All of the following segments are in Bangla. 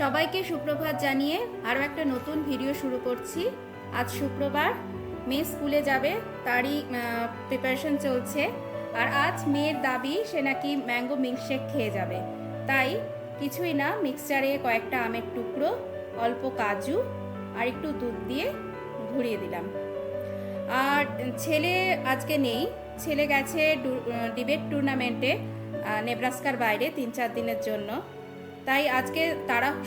সবাইকে সুপ্রভাত জানিয়ে আরও একটা নতুন ভিডিও শুরু করছি। আজ শুক্রবার, মেয়ে স্কুলে যাবে, তারই প্রিপারেশন চলছে। আর আজ মেয়ের দাবি সে নাকি ম্যাঙ্গো মিল্কশেক খেয়ে যাবে, তাই কিছুই না, মিক্সচারে কয়েকটা আমের টুকরো, অল্প কাজু আর একটু দুধ দিয়ে ঘুরিয়ে দিলাম। আর ছেলে আজকে নেই, ছেলে গেছে ডিবেট টুর্নামেন্টে নেব্রাস্কার বাইরে 3-4 দিনের জন্য। তাই আজকে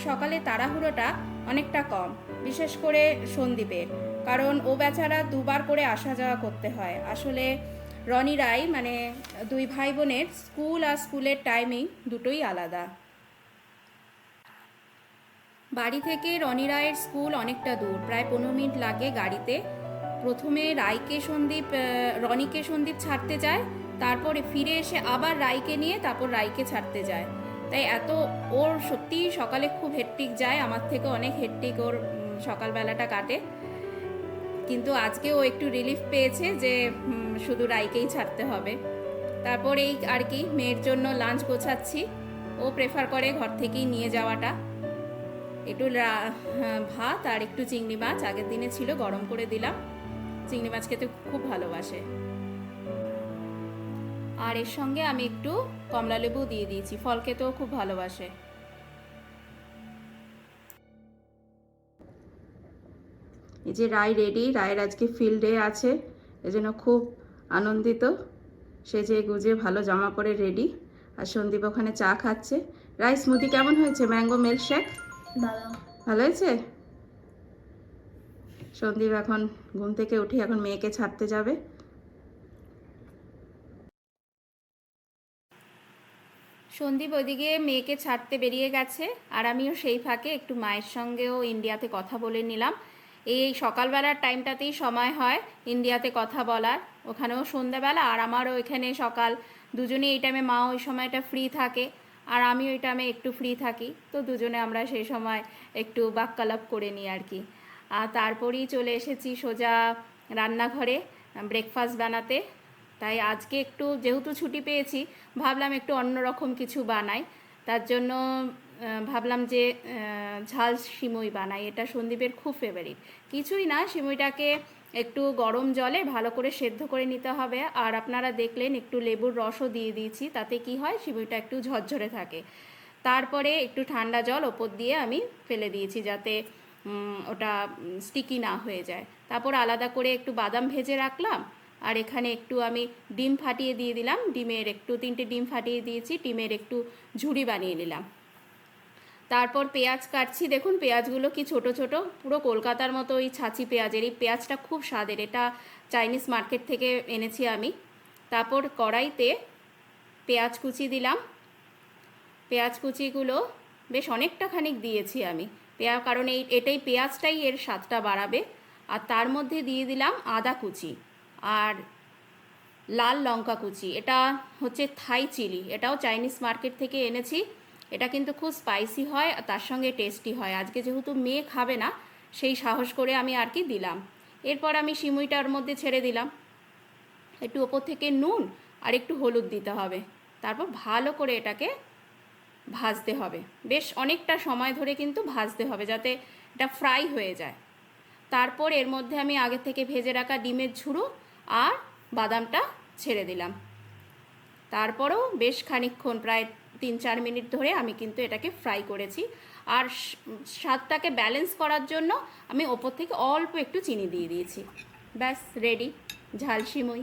সকালে তাড়াহুড়োটা অনেকটা কম, বিশেষ করে সন্দীপের, কারণ ও বেচারা দুবার করে আসা যাওয়া করতে হয়। আসলে রনি রায় মানে দুই ভাই বোনের স্কুল আর স্কুলের টাইমিং দুটোই আলাদা। বাড়ি থেকে রনি রায়ের স্কুল অনেকটা দূর, প্রায় 15 মিনিট লাগে গাড়িতে। প্রথমে রনিকে সন্দীপ ছাড়তে যায়, তারপরে ফিরে এসে আবার রায়কে নিয়ে তারপর রায়কে ছাড়তে যায়। তাই ওর সত্যি সকালে খুব হেট্টিক যায়, আমার থেকে অনেক হেট্টিক ওর সকালবেলাটা কাটে। কিন্তু আজকে ও একটু রিলিফ পেয়েছে যে শুধু রায়কেই ছাড়তে হবে। তারপর এই আর কি, মেয়ের জন্য লাঞ্চ গোছাচ্ছি। ও প্রেফার করে ঘর থেকেই নিয়ে যাওয়াটা। একটু ভাত আর একটু চিংড়ি মাছ আগের দিনে ছিল, গরম করে দিলাম। চিংড়ি মাছ খেতে খুব ভালোবাসে। আর এর সঙ্গে আমি একটু কমলা লেবু দিয়ে দিয়েছি, ফল খেতেও খুব ভালোবাসে। এই যে রায় রেডি, রায়ের আজকে ফিল্ড ডে আছে, এজন্য খুব আনন্দিত। সেজে গুজে ভালো জামা পরে রেডি। আর সন্দীপ ওখানে চা খাচ্ছে। রাই, স্মুদি কেমন হয়েছে? ম্যাঙ্গো মিল্কশেক ভালো হয়েছে? সন্দীপ এখন ঘুম থেকে উঠে এখন মেয়েকে ছাড়তে যাবে। সন্দীপ ওইদিকে মেয়েকে ছাড়তে বেরিয়ে গেছে, আর আমিও সেই ফাঁকে একটু মায়ের সঙ্গেও ইন্ডিয়াতে কথা বলে নিলাম। এই সকালবেলার টাইমটাতেই সময় হয় ইন্ডিয়াতে কথা বলার, ওখানেও সন্ধ্যাবেলা আর আমারও এখানে সকাল, দুজনে এই টাইমে, মা ওই সময়টা ফ্রি থাকে আর আমি ওই টাইমে একটু ফ্রি থাকি, তো দুজনে আমরা সেই সময় একটু বাক্যালাপ করে নিই আর কি। আর তারপরেই চলে এসেছি সোজা রান্নাঘরে ব্রেকফাস্ট বানাতে। তাই আজকে একটু যেহেতু ছুটি পেয়েছি, ভাবলাম একটু অন্যরকম কিছু বানাই। তার জন্য ভাবলাম যে ঝাল সিমুই বানাই, এটা সন্দীপের খুব ফেভারিট। কিছুই না, সিমুইটাকে একটু গরম জলে ভালো করে সেদ্ধ করে নিতে হবে। আর আপনারা দেখলেন একটু লেবুর রসও দিয়ে দিয়েছি, তাতে কি হয়, সিমুইটা একটু ঝরঝরে থাকে। তারপরে একটু ঠান্ডা জল ওপর দিয়ে আমি ফেলে দিয়েছি, যাতে ওটা স্টিকি না হয়ে যায়। তারপর আলাদা করে একটু বাদাম ভেজে রাখলাম। আর এখানে একটু আমি ডিম ফাটিয়ে দিয়ে দিলাম, ডিমের একটু 3টে ডিম ফাটিয়ে দিয়েছি, ডিমের একটু ঝুড়ি বানিয়ে নিলাম। তারপর পেঁয়াজ কাটছি, দেখুন পেঁয়াজগুলো কি ছোট ছোট, পুরো কলকাতার মতো ওই ছাঁচি পেঁয়াজের। এই পেঁয়াজটা খুব স্বাদের, এটা চাইনিজ মার্কেট থেকে এনেছি আমি। তারপর কড়াইতে পেঁয়াজ কুচি দিলাম। পেঁয়াজ কুচিগুলো বেশ অনেকটা খানিক দিয়েছি আমি, কারণ এটাই পেঁয়াজটাই এর স্বাদটা বাড়াবে। আর তার মধ্যে দিয়ে দিলাম আদা কুচি আর লাল লঙ্কা কুচি। এটা হচ্ছে থাই চিলি, এটাও চাইনিজ মার্কেট থেকে এনেছি। এটা কিন্তু খুব স্পাইসি হয়, তার সঙ্গে টেস্টি হয়। আজকে যেহেতু মেয়ে খাবে না, সেই সাহস করে আমি আর কি দিলাম। এরপর আমি সিমুইটার মধ্যে ছেড়ে দিলাম, একটু ওপর থেকে নুন আর একটু হলুদ দিতে হবে। তারপর ভালো করে এটাকে ভাজতে হবে, বেশ অনেকটা সময় ধরে কিন্তু ভাজতে হবে, যাতে এটা ফ্রাই হয়ে যায়। তারপর এর মধ্যে আমি আগে থেকে ভেজে রাখা ডিমের ঝুড়ো আর বাদামটা ছেড়ে দিলাম। তারপরেও বেশ খানিকক্ষণ, প্রায় 3-4 মিনিট ধরে আমি কিন্তু এটাকে ফ্রাই করেছি। আর স্বাদটাকে ব্যালেন্স করার জন্য আমি ওপর থেকে অল্প একটু চিনি দিয়ে দিয়েছি। ব্যাস রেডি ঝাল সিমুই।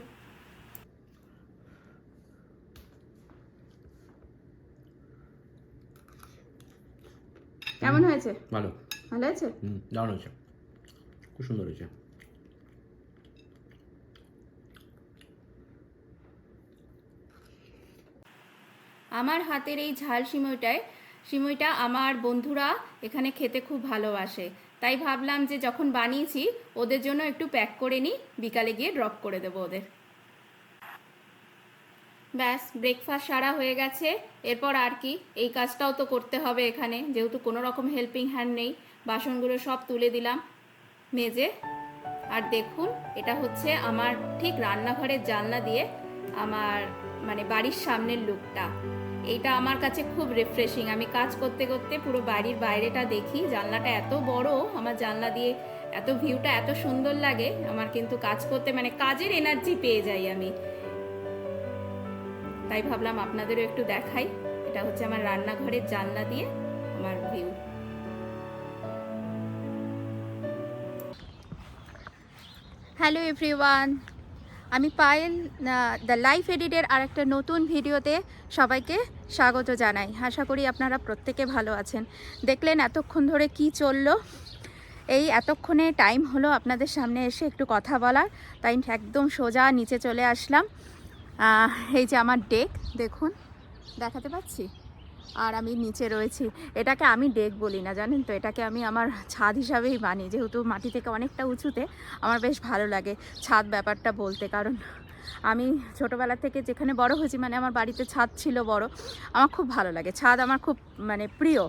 কেমন হয়েছে? ভালো। ভালো হয়েছে? দারুণ হয়েছে, খুব সুন্দর হয়েছে। আমার হাতের এই ঝাল সিমুইটা আমার বন্ধুরা এখানে খেতে খুব ভালোবাসে, তাই ভাবলাম যে যখন বানিয়েছি ওদের জন্য একটু প্যাক করে নিই, বিকালে গিয়ে ড্রপ করে দেবো ওদের। ব্যাস ব্রেকফাস্ট সারা হয়ে গেছে। এরপর আর কি, এই কাজটাও তো করতে হবে এখানে, যেহেতু কোনো রকম হেল্পিং হ্যান্ড নেই। বাসনগুলো সব তুলে দিলাম মেজে। আর দেখুন, এটা হচ্ছে আমার ঠিক রান্নাঘরের জানলা দিয়ে আমার মানে বাড়ির সামনের লুকটা। এইটা আমার কাছে খুব রিফ্রেশিং। আমি কাজ করতে করতে পুরো বাড়ির বাইরেটা দেখি, জানলাটা এত বড়, আমার জানলা দিয়ে এত ভিউটা এত সুন্দর লাগে আমার, কিন্তু কাজ করতে মানে কাজের এনার্জি পেয়ে যাই আমি। তাই ভাবলাম আপনাদেরও একটু দেখাই। এটা হচ্ছে আমার রান্নাঘরের জানলা দিয়ে আমার ভিউ। হ্যালো এভরিওয়ান, আমি পায়েল, দ্য লাইফ এডিটের আর একটা নতুন ভিডিওতে সবাইকে স্বাগত জানাই। আশা করি আপনারা প্রত্যেকে ভালো আছেন। দেখলেন এতক্ষণ ধরে কি চললো, এই এতক্ষণে টাইম হলো আপনাদের সামনে এসে একটু কথা বলার, তাই একদম সোজা নিচে চলে আসলাম। এই যে আমার ডেক দেখুন, দেখাতে পাচ্ছি, আর আমি নিচে রয়েছি। এটাকে আমি ডেক বলি না, জানেন তো, এটাকে আমি আমার ছাদ হিসাবেই মানি, যেহেতু মাটি থেকে অনেকটা উঁচুতে। আমার বেশ ভালো লাগে ছাদ ব্যাপারটা বলতে, কারণ আমি ছোটোবেলা থেকে যেখানে বড় হয়েছি, মানে আমার বাড়িতে ছাদ ছিল বড়, আমার খুব ভালো লাগে ছাদ, আমার খুব মানে প্রিয়।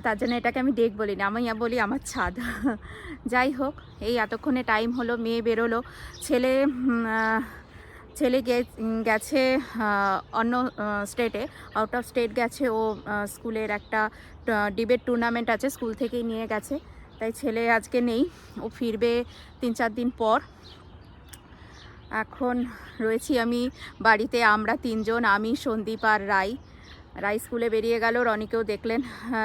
তার জন্য এটাকে আমি ডেক বলি না, আমি বলি আমার ছাদ। যাই হোক, এই এতক্ষণে টাইম হলো, মেয়ে বেরোলো, ছেলে গেছে অন্য স্টেটে, আউট অফ স্টেট গেছে। ও স্কুলের একটা ডিবেট টুর্নামেন্ট আছে, স্কুল থেকেই নিয়ে গেছে, তাই ছেলে আজকে নেই, ও ফিরবে 3-4 দিন পর। এখন রয়েছি আমি বাড়িতে, আমরা তিনজন, আমি, সন্দীপ আর রাই স্কুলে বেরিয়ে গেল। রনিকেও দেখলেন,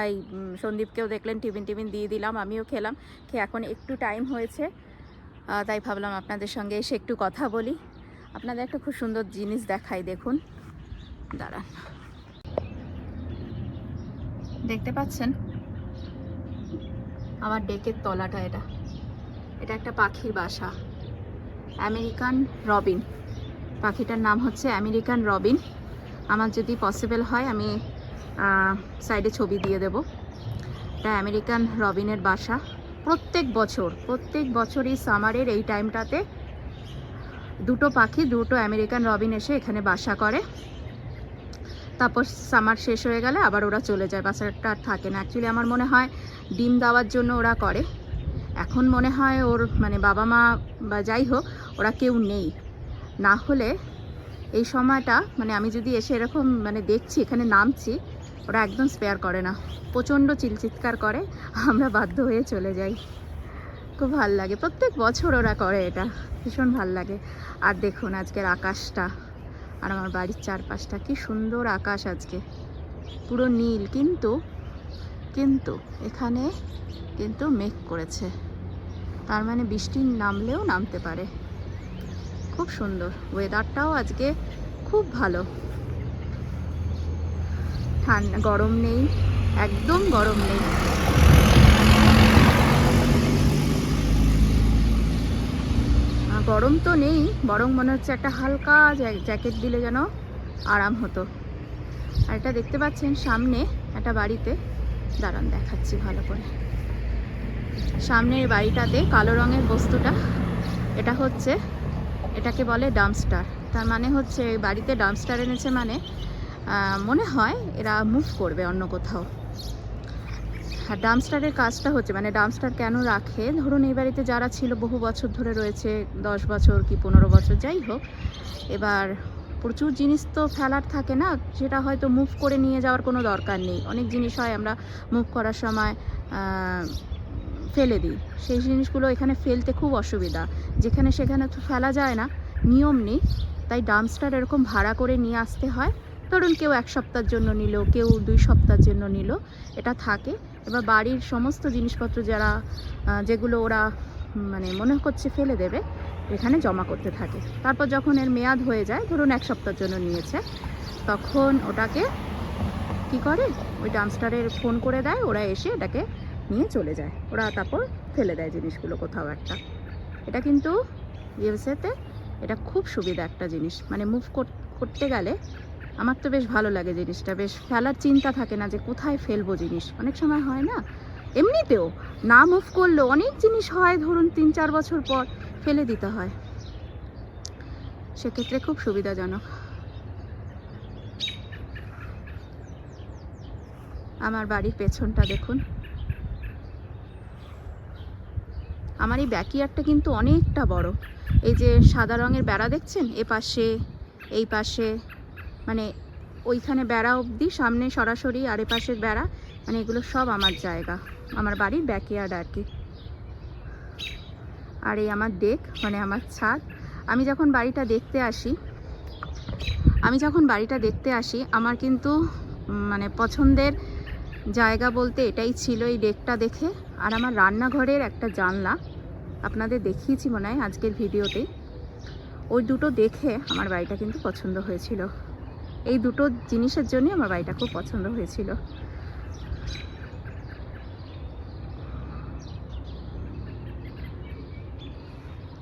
এই সন্দীপকেও দেখলেন, টিফিন দিয়ে দিলাম, আমিও খেলাম। খেয়ে এখন একটু টাইম হয়েছে, তাই ভাবলাম আপনাদের সঙ্গে এসে একটু কথা বলি। আপনাদের একটা খুব সুন্দর জিনিস দেখাই, দেখুন, দাঁড়ান, দেখতে পাচ্ছেন আমার ডেকের তলাটা, এটা একটা পাখির বাসা, আমেরিকান রবিন। পাখিটার নাম হচ্ছে আমেরিকান রবিন। আমার যদি পসিবল হয় আমি সাইডে ছবি দিয়ে দেব। এটা আমেরিকান রবিনের বাসা। প্রত্যেক বছর এই সামারের এই টাইমটাতে দুটো আমেরিকান রবিন এসে এখানে বাসা করে। তারপর সামার শেষ হয়ে গেলে আবার ওরা চলে যায়, বাসাটা আর থাকে না। অ্যাকচুয়ালি আমার মনে হয় ডিম দেওয়ার জন্য ওরা করে। এখন মনে হয় ওর মানে বাবা মা বা যাই হোক ওরা কেউ নেই, না হলে এই সময়টা মানে আমি যদি এসে এরকম মানে দেখছি এখানে নামছি, ওরা একদম স্পেয়ার করে না, প্রচণ্ড চিৎকার করে, আমরা বাধ্য হয়ে চলে যাই। খুব ভাল লাগে, প্রত্যেক বছর ওরা করে এটা, ভীষণ ভাল লাগে। আর দেখুন আজকের আকাশটা আর আমার বাড়ির চারপাশটা, কি সুন্দর আকাশ আজকে, পুরো নীল, কিন্তু এখানে কিন্তু মেঘ করেছে, তার মানে বৃষ্টি নামলেও নামতে পারে। খুব সুন্দর ওয়েদারটাও আজকে, খুব ভালো, ঠান্ডা, গরম নেই, একদম গরম নেই। গরম তো নেই, বরং মনে হচ্ছে একটা হালকা জ্যাকেট দিলে যেন আরাম হতো। আর এটা দেখতে পাচ্ছেন সামনে একটা বাড়িতে, দাঁড়ান দেখাচ্ছি ভালো করে। সামনের বাড়িটাতে কালো রঙের বস্তুটা, এটাকে বলে ডাম্পস্টার। তার মানে হচ্ছে বাড়িতে ডাম্পস্টার এনেছে, মানে মনে হয় এরা মুভ করবে অন্য কোথাও। আর ডাম্পস্টারের কাজটা হচ্ছে, মানে ডাম্পস্টার কেন রাখে, ধরুন এই বাড়িতে যারা ছিল বহু বছর ধরে রয়েছে, 10 বছর কি 15 বছর, যাই হোক, এবার প্রচুর জিনিস তো ফেলার থাকে না, সেটা হয়তো মুভ করে নিয়ে যাওয়ার কোনো দরকার নেই। অনেক জিনিস হয় আমরা মুভ করার সময় ফেলে দিই, সেই জিনিসগুলো এখানে ফেলতে খুব অসুবিধা, যেখানে সেখানে তো ফেলা যায় না, নিয়ম নেই, তাই ডাম্পস্টার এরকম ভাড়া করে নিয়ে আসতে হয়। ধরুন কেউ 1 সপ্তাহের জন্য নিল, কেউ 2 সপ্তাহের জন্য নিল, এটা থাকে। এবার বাড়ির সমস্ত জিনিসপত্র যেগুলো ওরা মানে মনে করছে ফেলে দেবে, এখানে জমা করতে থাকে। তারপর যখন এর মেয়াদ হয়ে যায়, ধরুন 1 সপ্তাহের জন্য নিয়েছে, তখন ওটাকে কি করে, ওই ডাম্পস্টারের ফোন করে দেয়, ওরা এসে এটাকে নিয়ে চলে যায়, ওরা তারপর ফেলে দেয় জিনিসগুলো কোথাও একটা। এটা কিন্তু ইউএসএতে এটা খুব সুবিধা একটা জিনিস, মানে মুভ করতে গেলে আমার তো বেশ ভালো লাগে জিনিসটা, বেশ ফেলার চিন্তা থাকে না যে কোথায় ফেলবো জিনিস। অনেক সময় হয় না, এমনিতেও না মুভ করলেও অনেক জিনিস হয়, ধরুন 3-4 বছর পর ফেলে দিতে হয়, সেক্ষেত্রে খুব সুবিধাজনক। আমার বাড়ির পেছনটা দেখুন, আমার এই ব্যাকইয়ার্ডটা কিন্তু অনেকটা বড়। এই যে সাদা রঙের বেড়া দেখছেন, এই পাশে মানে ওইখানে বেড়া অবধি, সামনে সরাসরি আর এপাশের বেড়া, মানে এগুলো সব আমার জায়গা, আমার বাড়ির ব্যাকইয়ার্ড আর কি। আর এই আমার ডেক, মানে আমার ছাদ। আমি যখন বাড়িটা দেখতে আসি আমার কিন্তু মানে পছন্দের জায়গা বলতে এটাই ছিল, এই ডেকটা দেখে। আর আমার রান্নাঘরের একটা জানলা আপনাদের দেখিয়েছি মনে হয় আজকের ভিডিওতেই, ওই দুটো দেখে আমার বাড়িটা কিন্তু পছন্দ হয়েছিল। এই দুটো জিনিসের জন্যই আমার বাড়িটা খুব পছন্দ হয়েছিল।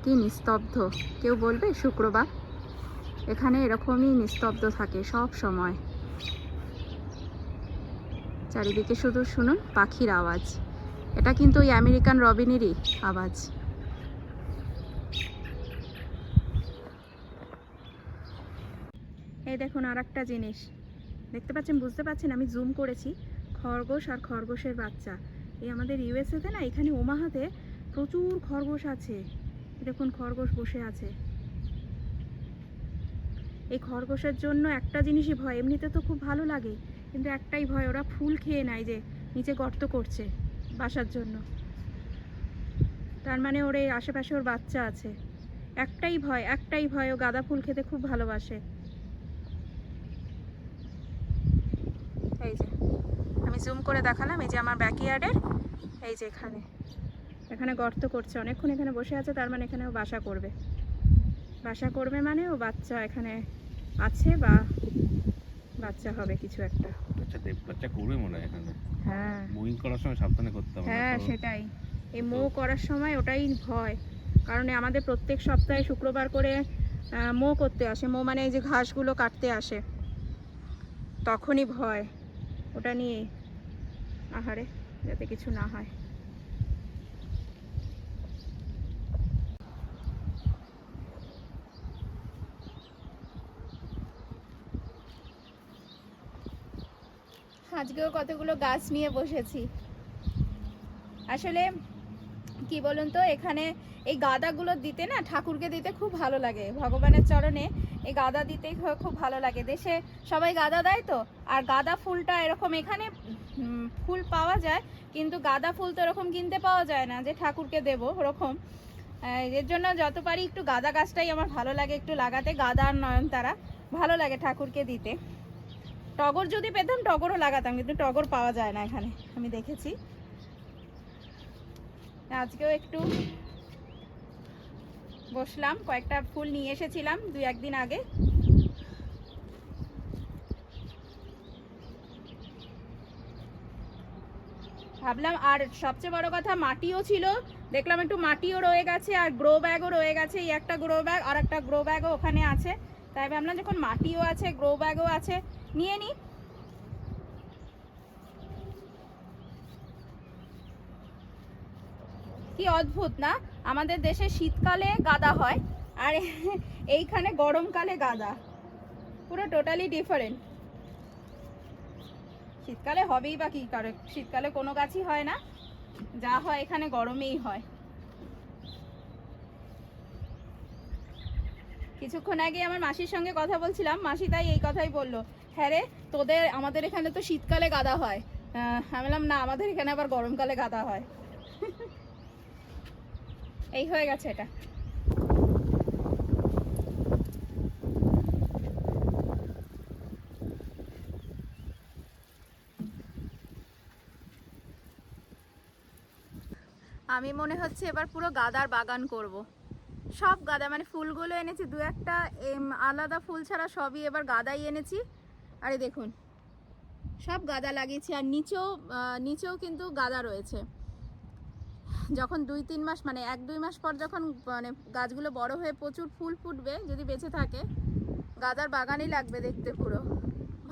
কি নিস্তব্ধ, কেউ বলবে শুক্রবার এখানে এরকমই নিস্তব্ধ থাকে সব সময়। চারিদিকে শুধু শুনুন পাখির আওয়াজ, এটা কিন্তু ওই আমেরিকান রবিনেরই আওয়াজ। এই দেখুন আর একটা জিনিস দেখতে পাচ্ছেন, বুঝতে পারছেন আমি জুম করেছি, খরগোশ আর খরগোশের বাচ্চা। এই আমাদের ইউএসএতে না, এখানে ওমাহাতে প্রচুর খরগোশ আছে। দেখুন খরগোশ বসে আছে। এই খরগোশের জন্য একটা জিনিসই ভয়, এমনিতে তো খুব ভালো লাগে, কিন্তু একটাই ভয়, ওরা ফুল খেয়ে নেয়, যে নিচে গর্ত করছে বাসার জন্য, তার মানে ওর এই আশেপাশে ওর বাচ্চা আছে। একটাই ভয়, ও গাঁদা ফুল খেতে খুব ভালোবাসে। এই যে আমি জুম করে দেখালাম, এই যে আমার ব্যাকইয়ার্ডের, এই যে এখানে গর্ত করছে, অনেকক্ষণ এখানে বসে আছে, তার মানে এখানে ও বাসা করবে, মানে ও বাচ্চা এখানে আছে বা বাচ্চা হবে কিছু একটা। বাচ্চা করবে মনে হয় এখানে। হ্যাঁ, মুভিং করার সময় সাবধানে করতে হবে। হ্যাঁ সেটাই, এই মো করার সময় ওটাই ভয়, কারণ আমাদের প্রত্যেক সপ্তাহে শুক্রবার করে মো করতে আসে, মো মানে এই যে ঘাসগুলো কাটতে আসে, তখনই ভয় ওটা নিয়ে, আহারে যাতে কিছু না হয়। আজকেও কতগুলো গাছ নিয়ে বসেছি। আসলে কি বলুন তো, এখানে এই গাঁদাগুলো দিতে না, ঠাকুরকে দিতে খুব ভালো লাগে, ভগবানের চরণে এই গাঁদা দিতে খুব ভালো লাগে। দেশে সবাই গাঁদা দেয় তো, আর গাঁদা ফুলটা এরকম এখানে ফুল পাওয়া যায়, কিন্তু গাঁদা ফুল তো এরকম কিনতে পাওয়া যায় না যে ঠাকুরকে দেব ওরকম। এর জন্য যত পারি একটু গাঁদা গাছটাই আমার ভালো লাগে একটু লাগাতে, গাঁদা আর নয়নতারা ভালো লাগে ঠাকুরকে দিতে। টগর যদি পেতাম টগরও লাগাতাম, কিন্তু টগর পাওয়া যায় না এখানে, আমি দেখেছি। আজকেও একটু বসলাম, কয়েকটা ফুল নিয়ে এসেছিলাম 2-1 দিন আগে। ভাবলাম, আর সবচেয়ে বড় কথা মাটিও ছিল, দেখলাম একটু মাটিও রয়ে গেছে, আর গ্রো ব্যাগও রয়ে গেছে, এই একটা গ্রো ব্যাগ আর একটা গ্রো ব্যাগও ওখানে আছে, তাই ভাবলাম যখন মাটিও আছে গ্রো ব্যাগও আছে নিয়ে নিই। কি অদ্ভুত না, আমাদের দেশে শীতকালে গাঁদা হয় আর এইখানে গরমকালে গাঁদা, পুরো টোটালি ডিফারেন্ট। শীতকালে হবেই বা কি করে, শীতকালে কোনো গাছই হয় না, যা হয় এখানে গরমেই হয়। কিছুক্ষণ আগে আমার মাসির সঙ্গে কথা বলছিলাম, মাসি তাই এই কথাই বললো, হ্যাঁ রে আমাদের এখানে তো শীতকালে গাঁদা হয়। আমি বললাম না, আমাদের এখানে আবার গরমকালে গাঁদা হয়। এই হয়ে গেছে এটা। আমি মনে হচ্ছে এবার পুরো গাঁদার বাগান করব। সব গাঁদা, মানে ফুলগুলো এনেছি 2-1টা আলাদা ফুল ছাড়া সবই এবার গাঁদাই এনেছি। আরে দেখুন সব গাঁদা লাগিয়েছি, আর নিচেও কিন্তু গাঁদা রয়েছে। যখন 2-3 মাস, মানে 1-2 মাস পর যখন মানে গাছগুলো বড় হয়ে প্রচুর ফুল ফুটবে, যদি বেঁচে থাকে, গাঁদার বাগানই লাগবে দেখতে। পুরো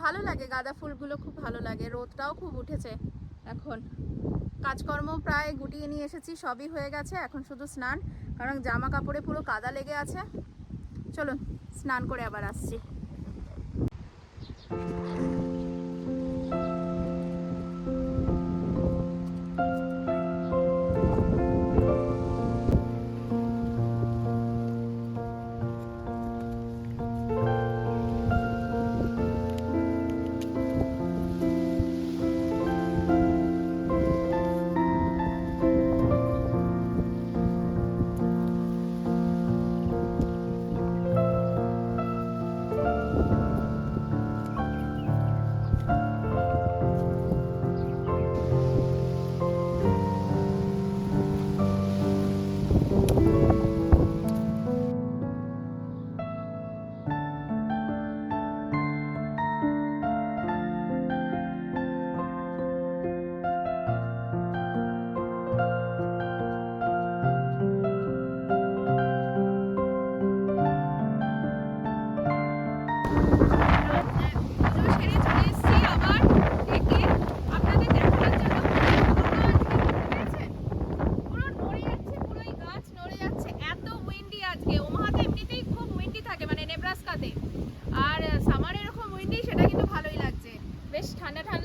ভালো লাগে, গাঁদা ফুলগুলো খুব ভালো লাগে। রোদটাও খুব উঠেছে এখন। কাজকর্ম প্রায় গুটিয়ে নিয়ে এসেছি, সবই হয়ে গেছে, এখন শুধু স্নান, কারণ জামা কাপড়ে পুরো কাদা লেগে আছে। চলুন স্নান করে আবার আসছি।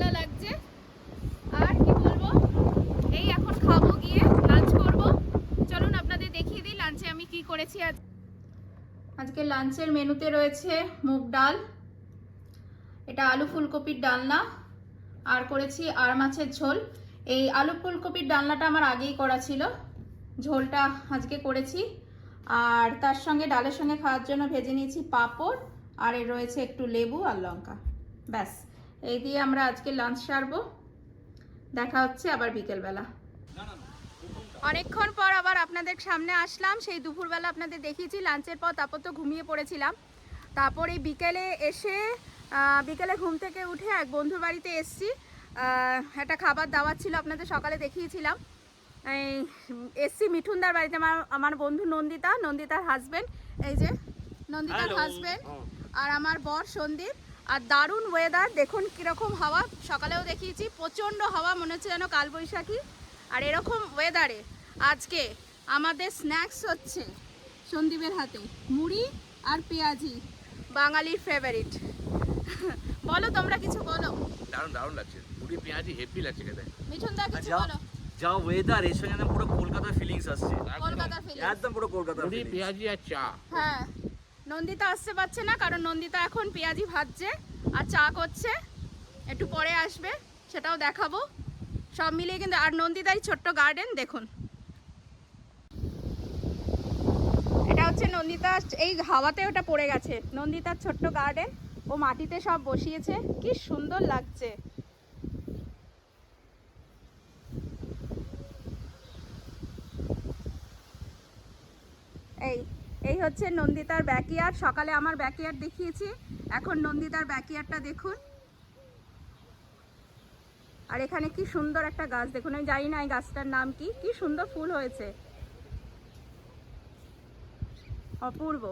ঠান্ডা লাগছে। আর কি বলবো, এই এখন খাবো, গিয়ে লাঞ্চ করব। চলুন আপনাদের দেখিয়ে দিই লাঞ্চে আমি কি করেছি। আজকে লাঞ্চের মেনুতে রয়েছে মুগ ডাল, এটা আলু ফুলকপির ডালনা, আর করেছি আর মাছের ঝোল। এই আলু ফুলকপির ডালনাটা আমার আগেই করা ছিল, ঝোলটা আজকে করেছি। আর তার সঙ্গে ডালের সঙ্গে খাওয়ার জন্য ভেজে নিয়েছি পাঁপড়, আর এর রয়েছে একটু লেবু আর লঙ্কা। ব্যাস, এই দিয়ে আমরা আজকে লাঞ্চ সারবো। দেখা হচ্ছে আবার বিকেলবেলা। অনেকক্ষণ পর আবার আপনাদের সামনে আসলাম। সেই দুপুরবেলা আপনাদের দেখিয়েছি লাঞ্চের পর, তারপর তো ঘুমিয়ে পড়েছিলাম। তারপর এই বিকেলে এসে বিকেলে ঘুম থেকে উঠে এক বন্ধুর বাড়িতে এসছি। একটা খাবার দাওয়াত ছিল, আপনাদের সকালে দেখিয়েছিলাম। এই এসছি মিঠুনদার বাড়িতে, আমার বন্ধু নন্দিতার হাজবেন্ড, এই যে নন্দিতার হাজবেন্ড, আর আমার বর সন্দীপ। আর দারুণ ওয়েদার, দেখুন কীরকম হাওয়া। সকালেও দেখিয়েছি, প্রচণ্ড হাওয়া, মনে হচ্ছে যেন কালবৈশাখী। আর এরকম ওয়েদারে আজকে আমাদের স্ন্যাক্স হচ্ছে সন্দীপের হাতে মুড়ি আর পেঁয়াজি, বাঙালির ফেভারিট। বলো তোমরা কিছু বলো। দারুণ লাগছে, মুড়ি পেঁয়াজি হেভি লাগছে খেতে। মিঠুনদা কিছু বলো। যা ওয়েদার, এর সঙ্গে পুরো কলকাতার ফিলিংস আসছে। কলকাতার ফিলিংস একদম পুরো কলকাতার মুড়ি ফিলিংস। পেঁয়াজি আর চা। হ্যাঁ, নন্দিতা আসতে পারছে না, কারণ নন্দিতা এখন পেঁয়াজি ভাজছে আর চা করছে, একটু পরে আসবে, সেটাও দেখাবো। সব মিলিয়ে কিন্তু, আর নন্দিতাই ছোট্ট গার্ডেন দেখুন, এটা হচ্ছে নন্দিতা। এই হাওয়াতে ওটা পড়ে গেছে, নন্দিতার ছোট্ট গার্ডেন। ও মাটিতে সব বসিয়েছে, কি সুন্দর লাগছে। এই হচ্ছে নন্দিতার ব্যাকইয়ার্ড। সকালে আমার ব্যাকইয়ার্ড দেখিয়েছি, এখন নন্দিতার ব্যাকইয়ার্ডটা দেখুন। আর এখানে কি সুন্দর একটা গাছ দেখুন, আমি জানি না এই গাছটার নাম কি, কি সুন্দর ফুল হয়েছে, অপূর্ব।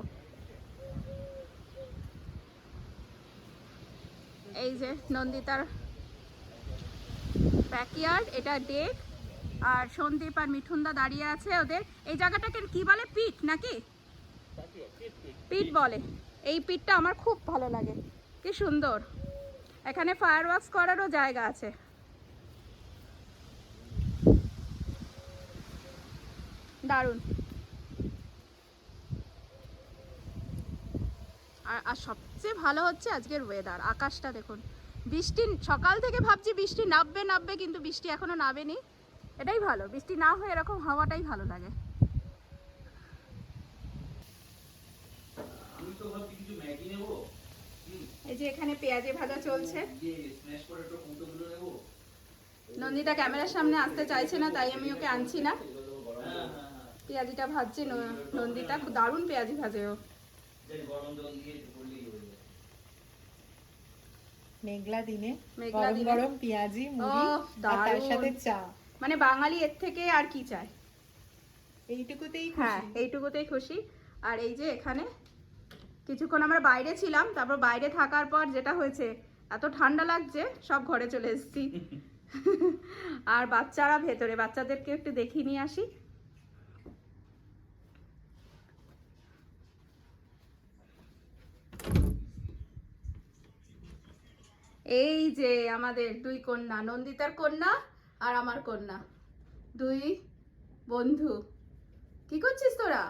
এই যে নন্দিতার ব্যাকইয়ার্ড, এটা ডেক। আর সন্দীপ আর মিঠুনদা দাঁড়িয়ে আছে। ওদের এই জায়গাটাকে কি বলে, পিট নাকি? পিট বলে। এই পিটটা আমার খুব ভালো লাগে, কি সুন্দর। এখানে ফায়ার ওয়ার্কস করারও জায়গা আছে। দারুণ। আর সবচেয়ে ভালো হচ্ছে আজকের ওয়েদার, আকাশটা দেখুন। বৃষ্টি সকাল থেকে ভাবছি বৃষ্টি নামবে, কিন্তু বৃষ্টি এখনো নামেনি। এটাই ভালো, বৃষ্টি না হয়ে এরকম হাওয়াটাই ভালো লাগে। এই যে এখানে পেঁয়াজি ভাজা চলছে। নন্দিতা ক্যামেরার সামনে আসতে চাইছে না, তাই আমি ওকে আনছি না। পেঁয়াজিটা ভাজছে নন্দিতা, খুব দারুণ পেঁয়াজি ভাজে ও। মেঘলা দিনে মেঘলা দিনে গরম পেঁয়াজি মুড়ি আর তার সাথে চা, মানে বাঙালি এর থেকে আর কি চায়। এইটুকুতেই হ্যাঁ, এইটুকুতেই খুশি। আর এই যে এখানে কিছুক্ষণ আমরা বাইরে ছিলাম, তারপর বাইরে থাকার পর যেটা হয়েছে, এত ঠান্ডা লাগছে, সব ঘরে চলে এসেছি। আর বাচ্চারা ভেতরে, বাচ্চাদেরকে একটু দেখিয়ে নিয়ে আসি। এই যে আমাদের দুই কন্যা, নন্দিতার কন্যা আর আমার কন্যা, দুই বন্ধু। কি করছিস তোরা?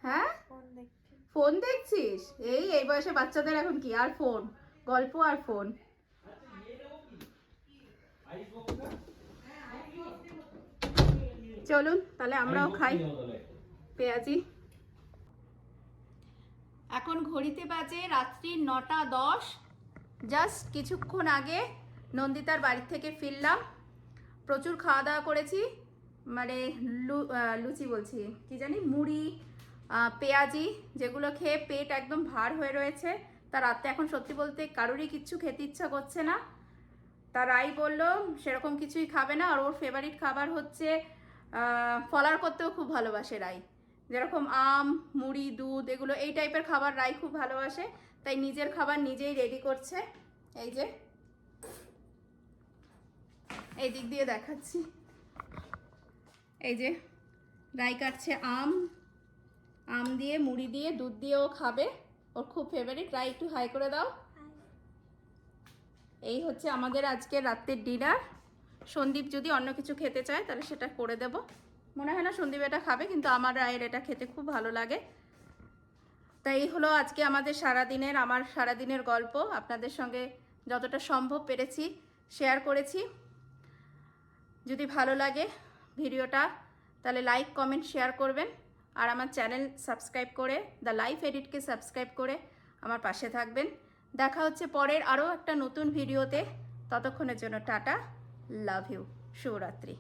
হ্যাঁ, ফোন দেখছিস? এই বয়সে বাচ্চাদের এখন কি আর ফোন, গল্প আর ফোন। চলুন তাহলে আমরাও খাই পেঁয়াজি। এখন ঘড়িতে বাজে রাত্রি 9:10। জাস্ট কিছুক্ষণ আগে নন্দিতার বাড়ি থেকে ফিরলাম। প্রচুর খাওয়া দাওয়া করেছি, মানে লুচি বলছি, কি জানি, মুড়ি, পেঁয়াজি, যেগুলো খেয়ে পেট একদম ভার হয়ে রয়েছে। তা রাতে এখন সত্যি বলতে কারোরই কিচ্ছু খেতে ইচ্ছা করছে না। তা রাই বললো সেরকম কিছুই খাবে না, আর ওর ফেভারিট খাবার হচ্ছে, ফলার করতেও খুব ভালোবাসে রাই, যেরকম আম, মুড়ি, দুধ, এগুলো এই টাইপের খাবার রাই খুব ভালোবাসে। তাই নিজের খাবার নিজেই রেডি করছে। এই যে এই দিক দিয়ে দেখাচ্ছি, এই যে রাই কাটছে আম দিয়ে, মুড়ি দিয়ে, দুধ দিয়েও খাবে, ওর খুব ফেভারিট। রাই একটু হাই করে দাও। এই হচ্ছে আমাদের আজকে রাতের ডিনার। সন্দীপ যদি অন্য কিছু খেতে চায় তাহলে সেটা করে দেব। মনে হয় না সন্দীপ এটা খাবে, কিন্তু আমার রায়ের এটা খেতে খুব ভালো লাগে। তাই এই হলো আজকে আমাদের আমার সারাদিনের গল্প। আপনাদের সঙ্গে যতটা সম্ভব পেরেছি শেয়ার করেছি। যদি ভালো লাগে ভিডিওটা তাহলে লাইক কমেন্ট শেয়ার করবেন, আর আমার চ্যানেল সাবস্ক্রাইব করে দ্য লাইফ এডিটকে সাবস্ক্রাইব করে আমার পাশে থাকবেন। দেখা হচ্ছে পরের আরও একটা নতুন ভিডিওতে। ততক্ষণের জন্য টাটা, লাভ ইউ, শুভরাত্রি।